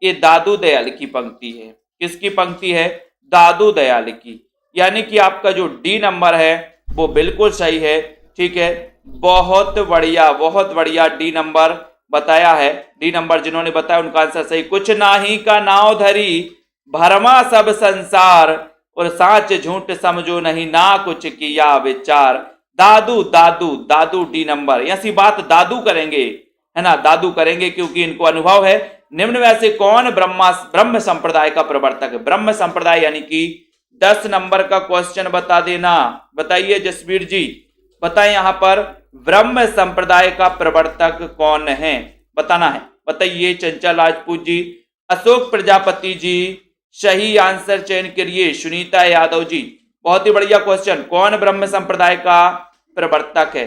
S1: ये दादू दयाल की पंक्ति है। किसकी पंक्ति है? दादू दयाल की। यानी कि आपका जो डी नंबर है वो बिल्कुल सही है। ठीक है, बहुत बढ़िया डी नंबर बताया है। डी नंबर जिन्होंने बताया उनका आंसर सही। कुछ नाही का नाव धरी भरमा सब संसार, और साच झूठ समझो नहीं, ना कुछ किया विचार। दादू दादू दादू डी नंबर। ऐसी बात दादू करेंगे, है ना, दादू करेंगे क्योंकि इनको अनुभव है। निम्न में से कौन ब्रह्म संप्रदाय का प्रवर्तक है? ब्रह्म संप्रदाय यानी कि 10 नंबर का क्वेश्चन बता देना। बताइए जसवीर जी, बताएं यहाँ पर ब्रह्म संप्रदाय का प्रवर्तक कौन है, बताना है। बताइए चंचल राजपूत जी, अशोक प्रजापति जी, सही आंसर चयन करिए सुनीता यादव जी। बहुत ही बढ़िया क्वेश्चन। कौन ब्रह्म संप्रदाय का प्रवर्तक है?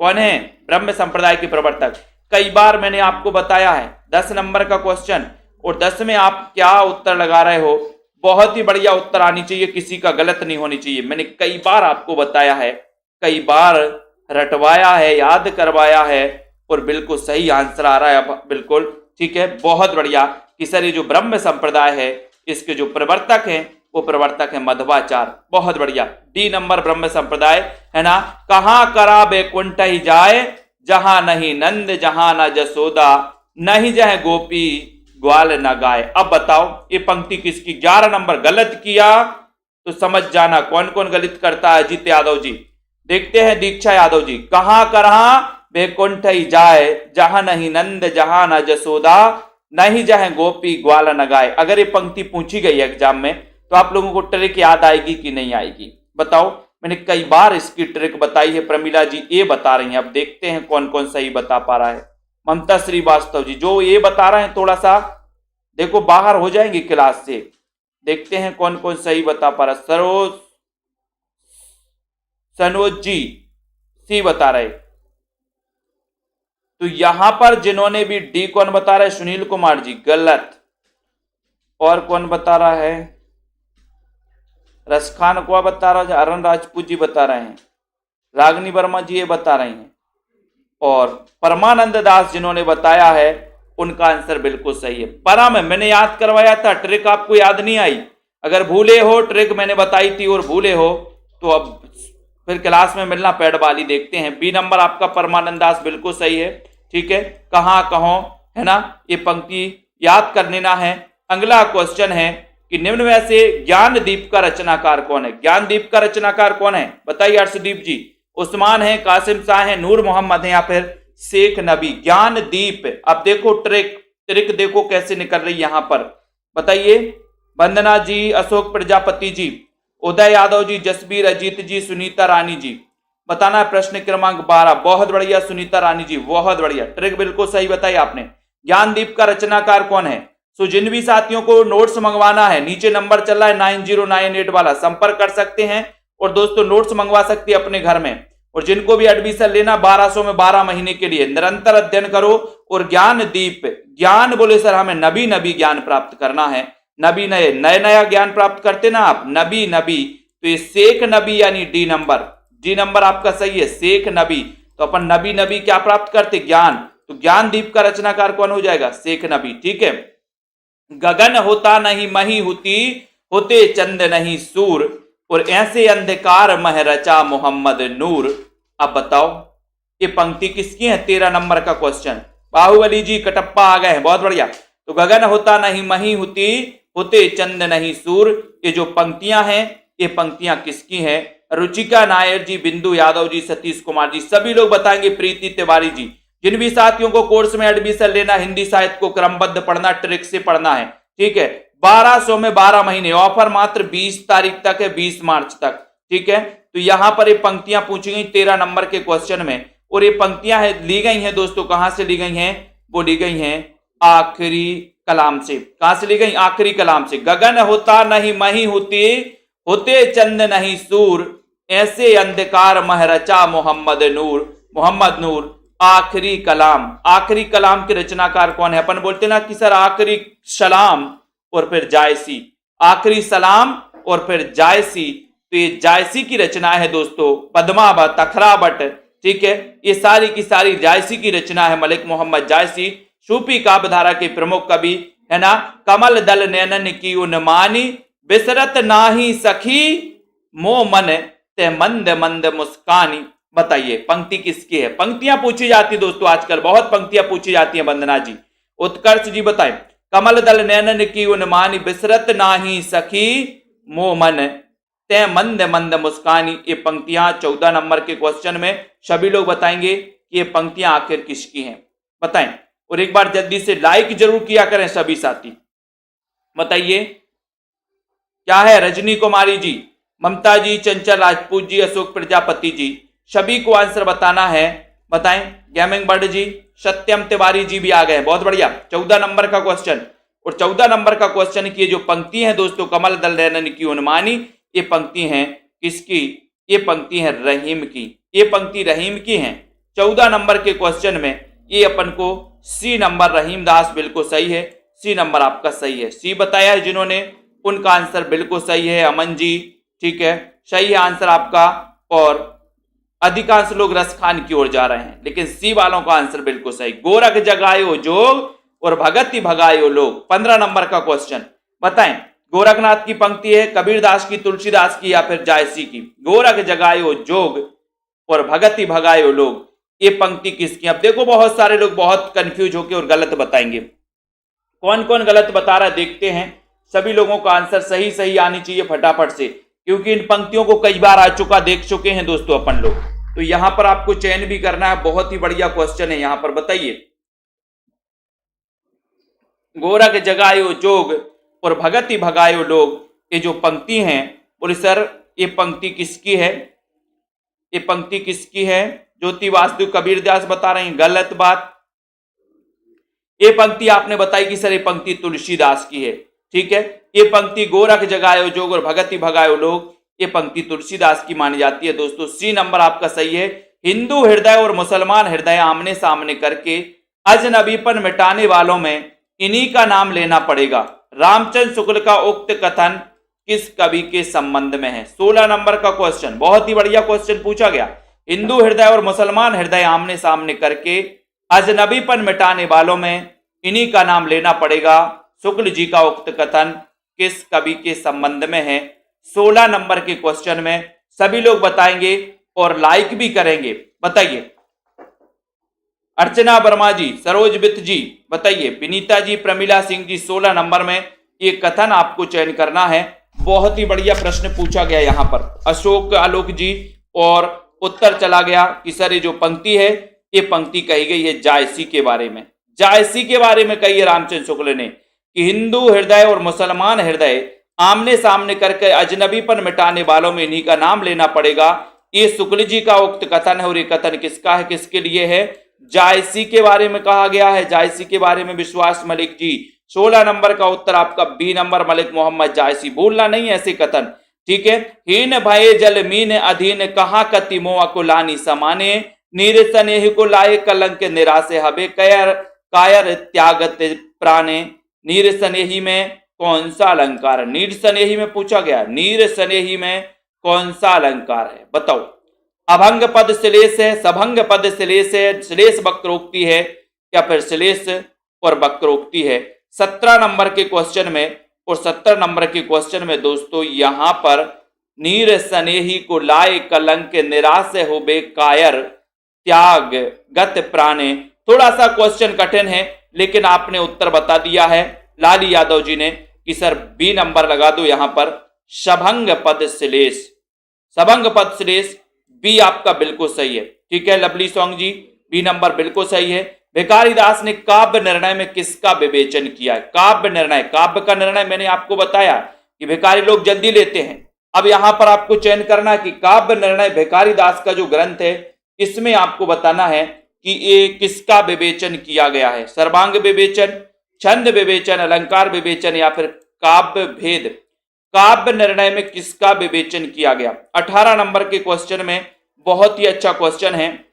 S1: कौन है ब्रह्म संप्रदाय के प्रवर्तक? कई बार मैंने आपको बताया है 10 नंबर का क्वेश्चन, और 10 में आप क्या उत्तर लगा रहे हो, बहुत ही बढ़िया उत्तर आनी चाहिए, किसी का गलत नहीं होनी चाहिए। मैंने कई बार आपको बताया है, कई बार रटवाया है, याद करवाया है, और बिल्कुल सही आंसर आ रहा है अब बिल्कुल। ठीक है, बहुत बढ़िया कि सर ये जो ब्रह्म संप्रदाय है इसके जो प्रवर्तक हैं वो प्रवर्तक है मध्वाचार्य। बहुत बढ़िया, डी नंबर ब्रह्म संप्रदाय, है ना। कहाँ करा बैकुंठ ही जाए, जहां नहीं नंद जहां न जसोदा, नहीं जह गोपी ग्वाल न गाय। अब बताओ ये पंक्ति किसकी? 11 नंबर। गलत किया तो समझ जाना कौन कौन गलत करता है। अजीत यादव जी, देखते हैं दीक्षा यादव जी। कहाँ करा बैकुंठ ही जाए, जहां नहीं नंद जहां न जसोदा, नहीं जह गोपी ग्वाल न गाय। अगर ये पंक्ति पूछी गई एग्जाम में तो आप लोगों को ट्रिक याद आएगी कि नहीं आएगी? बताओ। मैंने कई बार इसकी ट्रिक बताई है। प्रमिला जी ये बता रही हैं, अब देखते हैं कौन कौन सही बता पा रहा है। ममता श्रीवास्तव जी जो ये बता रहे हैं, थोड़ा सा देखो बाहर हो जाएंगे क्लास से। देखते हैं कौन कौन सही बता पा रहा है। सनोज जी सी बता रहे। तो यहां पर जिन्होंने भी डी कौन बता रहे? सुनील कुमार जी गलत। और कौन बता रहा है? रसखान को बता रहा है, अरुण राजपूत जी बता रहे हैं, रागनी वर्मा जी ये बता रही हैं, और परमानंद दास जिन्होंने बताया है उनका आंसर बिल्कुल सही है। परम मैंने याद करवाया था, ट्रिक आपको याद नहीं आई। अगर भूले हो, ट्रिक मैंने बताई थी और भूले हो तो अब फिर क्लास में मिलना पैड वाली। देखते हैं बी नंबर आपका परमानंद दास बिल्कुल सही है। ठीक है, कहाँ कहो, है ना, ये पंक्ति याद कर लेना है। अगला क्वेश्चन है कि निम्न में से ज्ञानदीप का रचनाकार कौन है? ज्ञानदीप का रचनाकार कौन है? बताइए अर्शदीप जी। उस्मान है, कासिम शाह है, नूर मोहम्मद है, या फिर शेख नबी? ज्ञानदीप। अब देखो ट्रिक देखो कैसे निकल रही यहां पर। बताइए वंदना जी, अशोक प्रजापति जी, उदय यादव जी, जसबीर, अजीत जी, सुनीता रानी जी। बताना है प्रश्न क्रमांक 12। बहुत बढ़िया सुनीता रानी जी, बहुत बढ़िया, ट्रिक बिल्कुल सही बताई आपने। ज्ञानदीप का रचनाकार कौन है? सो जिन भी साथियों को नोट्स मंगवाना है, नीचे नंबर चल रहा है 9098 वाला, संपर्क कर सकते हैं और दोस्तों नोट्स मंगवा सकते हैं अपने घर में। और जिनको भी एडमिशन लेना 1200 में 12 महीने के लिए, निरंतर अध्ययन करो। और ज्ञानदीप, ज्ञान बोले सर हमें नबी ज्ञान प्राप्त करना है, नबी नया ज्ञान प्राप्त करते ना आप, नबी। तो ये शेख नबी यानी डी नंबर आपका सही है, शेख नबी। तो अपन नबी क्या प्राप्त करते? ज्ञान। तो ज्ञानदीप का रचनाकार कौन हो जाएगा? शेख नबी। ठीक है, गगन होता नहीं मही होती, होते चंद नहीं सूर, और ऐसे अंधकार मह रचा मोहम्मद नूर। अब बताओ ये पंक्ति किसकी है? 13 नंबर का क्वेश्चन। बाहुबली जी कटप्पा आ गए हैं, बहुत बढ़िया। तो गगन होता नहीं मही होती, होते चंद नहीं सूर, ये जो पंक्तियां हैं ये पंक्तियां किसकी हैं? रुचिका नायर जी, बिंदु यादव जी, सतीश कुमार जी, सभी लोग बताएंगे, प्रीति तिवारी जी। जिन भी साथियों को कोर्स में एडमिशन लेना, हिंदी साहित्य को क्रमबद्ध पढ़ना, ट्रिक से पढ़ना है, ठीक है, 1200 में 12 महीने, ऑफर मात्र 20 तारीख तक है, 20 मार्च तक। ठीक है, तो यहां पर ये पंक्तियां पूछी गई 13 नंबर के क्वेश्चन में, और ये पंक्तियां ली गई हैं दोस्तों, कहां से ली गई हैं? वो ली गई हैं आखिरी कलाम से। कहां से ली गई? आखिरी कलाम से। गगन होता नहीं मही होती, होते चंद नहीं सूर, ऐसे अंधकार मह रचा मोहम्मद नूर। मोहम्मद नूर आखिरी कलाम। आखिरी कलाम के रचनाकार कौन है? अपन बोलते ना कि सर आखिरी सलाम और फिर जायसी, आखिरी सलाम और फिर जायसी। तो ये जायसी की रचना है दोस्तों, पद्मावत, अखरावट, ठीक है, ये सारी की सारी जायसी की रचना है, मलिक मोहम्मद जायसी। सूफी काव्यधारा के प्रमुख कवि है ना। कमल दल नैनन की उन्मानी, बिसरत नाही सखी, मो मन ते मंद मंद मुस्कानी। बताइए पंक्ति किसकी है? पंक्तियां पूछी जाती दोस्तों, आजकल बहुत पंक्तियां पूछी जाती हैं। वंदना जी, उत्कर्ष जी बताएं। कमल दल नैनन की उन्मानी, बिसरत नाही सखी, मो मन ते मंद मंद मुस्कानी। ये पंक्तियां 14 नंबर के क्वेश्चन में सभी लोग बताएंगे कि ये पंक्तियां आखिर किसकी हैं, बताएं। और एक बार जल्दी से लाइक जरूर किया करें सभी साथी। बताइए क्या है? रजनी कुमारी जी, ममता जी, चंचल राजपूत जी, अशोक प्रजापति जी, सभी को आंसर बताना है, बताएं। गेमिंग बर्ड जी, सत्यम तिवारी जी भी आ गए, बहुत बढ़िया। 14 नंबर का क्वेश्चन, और 14 नंबर का क्वेश्चन की जो पंक्ति है दोस्तों, कमल दल नैनन की उन्मानी, ये पंक्ति है किसकी? ये पंक्ति है रहीम की। ये पंक्ति रहीम की है 14 नंबर के क्वेश्चन में। ये अपन को सी नंबर, रहीम दास, बिल्कुल सही है। सी नंबर आपका सही है। सी बताया है जिन्होंने, उनका आंसर बिल्कुल सही है। अमन जी, ठीक है, सही है आंसर आपका। और अधिकांश लोग रस खान की ओर जा रहे हैं, लेकिन सी वालों का आंसर बिल्कुल सही। गोरख जगायो जोग और भगति भगायो लोग। 15 नंबर का क्वेश्चन, बताएं। गोरखनाथ की पंक्ति है, कबीरदास की, तुलसीदास की, या फिर जायसी की? गोरख जगायो जोग और भगति भगायो लोग, ये पंक्ति किसकी? अब देखो बहुत सारे लोग बहुत कंफ्यूज होकर और गलत बताएंगे। कौन कौन गलत बता रहा है देखते हैं। सभी लोगों का आंसर सही सही आनी चाहिए फटाफट से, क्योंकि इन पंक्तियों को कई बार आ चुका, देख चुके हैं दोस्तों अपन लोग। तो यहां पर आपको चयन भी करना है। बहुत ही बढ़िया क्वेश्चन है यहां पर, बताइए। गोरख जगायो जोग और भगति भगायो लोग, ये जो पंक्ति हैं, बोले सर ये पंक्ति किसकी है? ये पंक्ति किसकी है? ज्योति वासुदेव कबीरदास बता रहे हैं, गलत बात। ये पंक्ति आपने बताई कि सर ये पंक्ति तुलसीदास की है, ठीक है। ये पंक्ति गोरख जगायो जोग और भगति भगायो लोग, ये पंक्ति तुलसीदास की मानी जाती है दोस्तों। सी नंबर आपका सही है। हिंदू हृदय और मुसलमान हृदय आमने सामने करके अजनबीपन मिटाने वालों में इन्हीं का नाम लेना पड़ेगा। रामचंद्र शुक्ल का उक्त कथन किस कवि के संबंध में है? 16 नंबर का क्वेश्चन, बहुत ही बढ़िया क्वेश्चन पूछा गया। हिंदू हृदय और मुसलमान हृदय आमने सामने करके अजनबीपन मिटाने वालों में इन्हीं का नाम लेना पड़ेगा। शुक्ल जी का उक्त कथन किस कवि के संबंध में है? 16 नंबर के क्वेश्चन में सभी लोग बताएंगे और लाइक भी करेंगे। बताइए। अर्चना वर्मा जी, सरोज वित्त जी, बताइए। विनीता जी, प्रमिला सिंह जी, 16 नंबर में ये कथन आपको चयन करना है। बहुत ही बढ़िया प्रश्न पूछा गया यहाँ पर। अशोक आलोक जी, और उत्तर चला गया कि सर ये जो पंक्ति है, ये पंक्ति कही गई है जायसी के बारे में। जायसी के बारे में कही है रामचंद्र शुक्ल ने कि हिंदू हृदय और मुसलमान हृदय आमने सामने करके अजनबीपन मिटाने वालों में इन्हीं का नाम लेना पड़ेगा। ये शुक्ल जी का उक्त कथन है, और ये कथन किसका है, किसके लिए है? जायसी के बारे में कहा गया है। जायसी के बारे में विश्वास मलिक जी, 16 नंबर का उत्तर आपका बी नंबर, मलिक मोहम्मद जायसी। भूलना नहीं ऐसे कथन, ठीक है। हीन भये जल मीन अधीन, कहा कति मोह कुलानी समाने, नीर स्नेह को लाए कलंक निराशे हबे, कायर त्यागत प्राणे। नीर स्नेही में कौन सा अलंकार है? नीर स्नेही में पूछा गया, नीर स्नेही में कौन सा अलंकार है? बताओ। अभंग पद श्लेष है, सभंग पद श्लेष है, श्लेष वक्रोक्ति है, या फिर श्लेष और वक्रोक्ति है? 17 नंबर के क्वेश्चन में, और 17 नंबर के क्वेश्चन में दोस्तों यहां पर नीर स्नेही को लाए कलंक निराश होबे, कायर त्याग गत प्राणे। थोड़ा सा क्वेश्चन कठिन है, लेकिन आपने उत्तर बता दिया है लाली यादव जी ने कि सर बी नंबर लगा दो यहां पर, सभंग पद श्लेष। सभंग पद श्लेष बी आपका बिल्कुल सही है, ठीक है। लवली सॉन्ग जी, बी नंबर बिल्कुल सही है। भिखारी दास ने काव्य निर्णय में किसका विवेचन किया है? काव्य निर्णय, काव्य का निर्णय मैंने आपको बताया कि भिखारी लोग जल्दी लेते हैं, अब यहां पर आपको चयन करना कि काव्य निर्णय भिखारी दास का जो ग्रंथ है इसमें आपको बताना है कि ये किसका विवेचन किया गया है, सर्वांग विवेचन, छंद विवेचन, अलंकार विवेचन या फिर काव्य भेद। काव्य निर्णय में किसका विवेचन किया गया। 18 नंबर के क्वेश्चन में बहुत ही अच्छा क्वेश्चन है।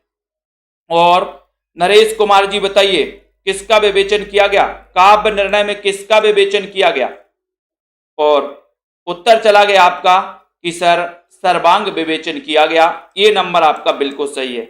S1: और नरेश कुमार जी बताइए किसका विवेचन किया गया, काव्य निर्णय में किसका विवेचन किया गया। और उत्तर चला गया आपका कि सर सर्वांग विवेचन किया गया। ये नंबर आपका बिल्कुल सही है।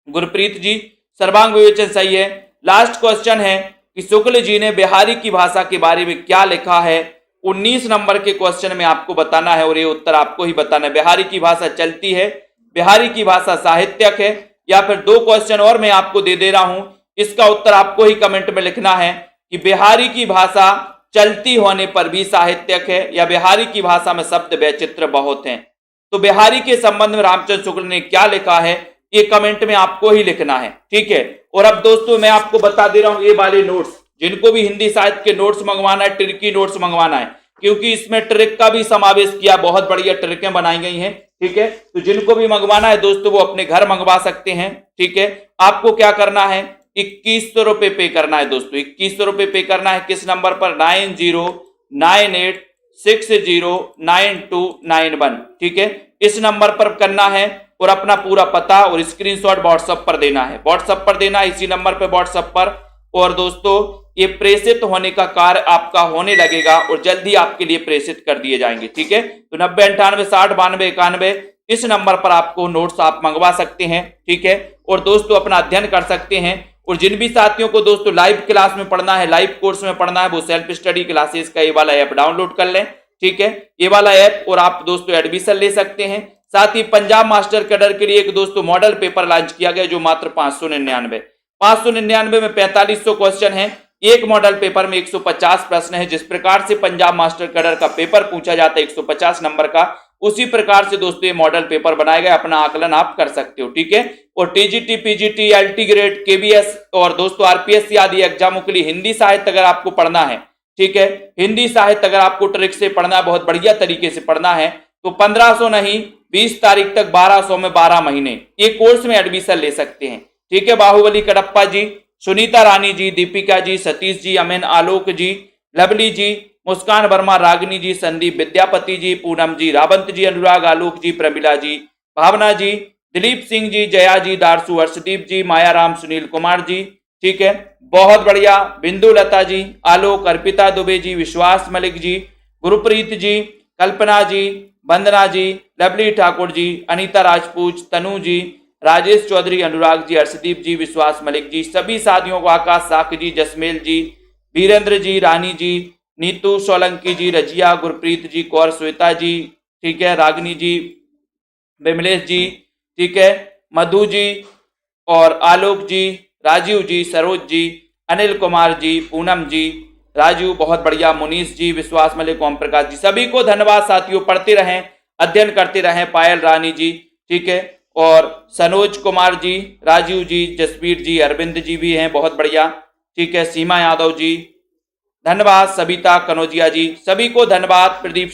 S1: गुरप्रीत जी सर्वांग विवेचन सही है। लास्ट क्वेश्चन है कि शुक्ल जी ने बिहारी की भाषा के बारे में क्या लिखा है। 19 नंबर के क्वेश्चन में आपको बताना है और ये उत्तर आपको ही बताना है। बिहारी की भाषा चलती है, बिहारी की भाषा साहित्यक है, या फिर 2 क्वेश्चन और मैं आपको दे रहा हूं, इसका उत्तर आपको ही कमेंट में लिखना है कि बिहारी की भाषा चलती होने पर भी साहित्यक है या बिहारी की भाषा में शब्द वैचित्र बहुत हैं। तो बिहारी के संबंध में रामचंद्र शुक्ल ने क्या लिखा है ये कमेंट में आपको ही लिखना है, ठीक है। और अब दोस्तों मैं आपको बता दे रहा हूं ये वाले नोट्स, जिनको भी हिंदी साहित्य के नोट्स मंगवाना है, ट्रिकी नोट्स मंगवाना है, क्योंकि इसमें ट्रिक का भी समावेश किया, बहुत बढ़िया ट्रिकें बनाई गई हैं, ठीक है। तो जिनको भी मंगवाना है दोस्तों वो अपने घर मंगवा सकते हैं, ठीक है। आपको क्या करना है, 2100 रुपए पे करना है दोस्तों, 2100 रुपए पे करना है। किस नंबर पर, 9098609291, ठीक है। इस नंबर पर करना है और अपना पूरा पता और स्क्रीनशॉट व्हाट्सएप पर देना है, व्हाट्सएप पर देना है इसी नंबर पर व्हाट्सएप पर। और दोस्तों ये प्रेषित होने का कार्य आपका होने लगेगा और जल्दी आपके लिए प्रेषित कर दिए जाएंगे, ठीक है। तो 9098609291 इस नंबर पर आपको नोट्स आप मंगवा सकते हैं, ठीक है। और दोस्तों अपना अध्ययन कर सकते हैं। और जिन भी साथियों को दोस्तों लाइव क्लास में पढ़ना है, लाइव कोर्स में पढ़ना है, वो सेल्फ स्टडी क्लासेस का ये वाला ऐप डाउनलोड कर लें, ठीक है, ये वाला ऐप, और आप दोस्तों एडमिशन ले सकते हैं। साथ ही पंजाब मास्टर कैडर के लिए एक दोस्तों मॉडल पेपर लॉन्च किया गया जो मात्र 599 में 4500 क्वेश्चन है। एक मॉडल पेपर में 150 प्रश्न है। जिस प्रकार से पंजाब मास्टर कैडर का पेपर पूछा जाता है 150 नंबर का, उसी प्रकार से दोस्तों ये मॉडल पेपर बनाया गया, अपना आकलन आप कर सकते हो, ठीक है। और TGT, PGT, LT grade, KBS और दोस्तों आरपीएससी आदि एग्जामों के लिए हिंदी साहित्य अगर आपको पढ़ना है, ठीक है, हिंदी साहित्य अगर आपको ट्रिक से पढ़ना है, बहुत बढ़िया तरीके से पढ़ना है, तो 1500 नहीं 20 तारीख तक 1200 में 12 महीने ये कोर्स में एडमिशन ले सकते हैं, ठीक है। बाहुबली कडप्पा जी, सुनीता रानी जी, दीपिका जी, सतीश जी, अमेन आलोक जी, लवली जी, मुस्कान वर्मा, रागिनी जी, संदीप विद्यापति जी, पूनम जी, रावंत जी, अनुराग आलोक जी, प्रमिला जी, भावना जी, दिलीप सिंह जी, जया जी, दारसू, हर्षदीप जी, मायाराम, सुनील कुमार जी, ठीक है, बहुत बढ़िया, बिंदु लता जी, आलोक, अर्पिता दुबे जी, विश्वास मलिक जी, गुरुप्रीत जी, कल्पना जी, वंदना जी, लवली ठाकुर जी, अनीता राजपूत, तनु जी, राजेश चौधरी, अनुराग जी, हर्षदीप जी, विश्वास मलिक जी, सभी साथियों को, आकाश साख जी, जसमेल जी, वीरेंद्र जी, रानी जी, नीतू सोलंकी जी, रजिया, गुरप्रीत जी, कौर, श्वेता जी, ठीक है, रागिनी जी, विमलेश जी, ठीक है, मधु जी और आलोक जी, राजीव जी, सरोज जी, अनिल कुमार जी, पूनम जी, राजू, बहुत बढ़िया, मुनीष जी, विश्वास मलिक, ओम प्रकाश जी, सभी को धन्यवाद साथियों। पढ़ते रहें, अध्ययन करते रहें। पायल रानी जी, ठीक है, और सनोज कुमार जी, राजीव जी, जसवीर जी, अरविंद जी भी हैं, बहुत बढ़िया, ठीक है, सीमा यादव जी, धन्यवाद, सविता कनौजिया जी, सभी को धन्यवाद। प्रदीप